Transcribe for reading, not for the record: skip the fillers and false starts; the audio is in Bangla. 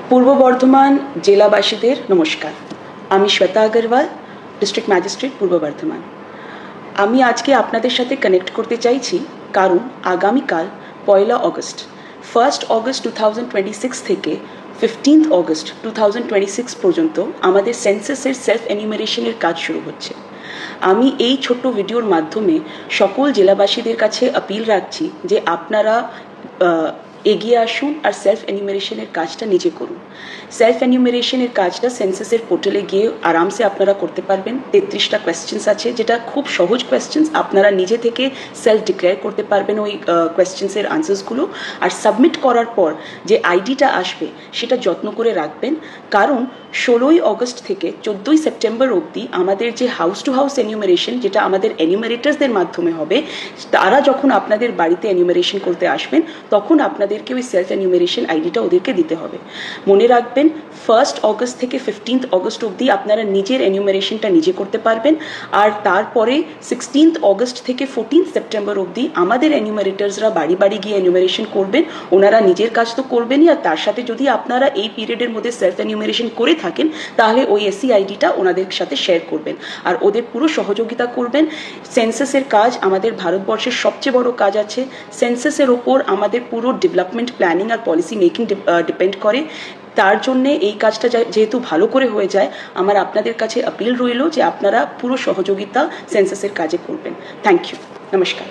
পূর্ব বর্ধমান জেলাবাসীদের নমস্কার। আমি শ্বেতা আগরওয়াল, ডিস্ট্রিক্ট ম্যাজিস্ট্রেট পূর্ব বর্ধমান। আমি আজকে আপনাদের সাথে কানেক্ট করতে চাইছি কারণ আগামীকাল 1 অগস্ট 1 অগস্ট 2026 থেকে 15 অগস্ট 2026 পর্যন্ত আমাদের সেন্সাসের সেলফ এনিউমারেশনের কাজ শুরু হচ্ছে। আমি এই ছোট্ট ভিডিওর মাধ্যমে সকল জেলাবাসীদের কাছে আপিল রাখছি যে আপনারা এগিয়ে আসুন আর সেলফ এনিউমারেশনের কাজটা নিজে করুন। সেলফ এনিউমারেশনের কাজটা সেন্সাসের পোর্টালে গিয়ে আরামসে আপনারা করতে পারবেন। 33টা কোয়েশ্চেন্স আছে, যেটা খুব সহজ কোয়েশ্চেন্স। আপনারা নিজে থেকে সেলফ ডিক্লেয়ার করতে পারবেন ওই কোয়েশ্চেন্সের আনসার্সগুলো। আর সাবমিট করার পর যে আইডিটা আসবে সেটা যত্ন করে রাখবেন, কারণ 16 অগস্ট থেকে 14 সেপ্টেম্বর অবধি আমাদের যে হাউস টু হাউস এনিউমারেশন, যেটা আমাদের এনিউমারেটার্সদের মাধ্যমে হবে, তারা যখন আপনাদের বাড়িতে এনিউমারেশন করতে আসবেন তখন আপনাদেরকে ওই সেলফ এনিউমারেশন আইডিটা ওদেরকে দিতে হবে। মনে রাখবেন, 1 অগস্ট থেকে 15 অগস্ট অবধি আপনারা নিজের এনিউমারেশনটা নিজে করতে পারবেন। আর তারপরে 16 অগস্ট থেকে 14 সেপ্টেম্বর অবধি আমাদের এনিউমারেটার্সরা বাড়ি বাড়ি গিয়ে এনিউমারেশন করবেন। ওনারা নিজের কাজ তো করবেনই, আর তার সাথে যদি আপনারা এই পিরিয়ডের মধ্যে সেলফ এনিউমারেশন করে থাকেন তাহলে ওই এসি আইডিটা ওনাদের সাথে শেয়ার করবেন আর ওদের পুরো সহযোগিতা করবেন। সেন্সাসের কাজ আমাদের ভারতবর্ষের সবচেয়ে বড় কাজ আছে। সেন্সাসের ওপর আমাদের পুরো ডেভেলপমেন্ট প্ল্যানিং আর পলিসি মেকিং ডিপেন্ড করে। তার জন্যে এই কাজটা যেহেতু ভালো করে হয়ে যায়, আমার আপনাদের কাছে আপিল রইল যে আপনারা পুরো সহযোগিতা সেন্সাসের কাজে করবেন। থ্যাংক ইউ, নমস্কার।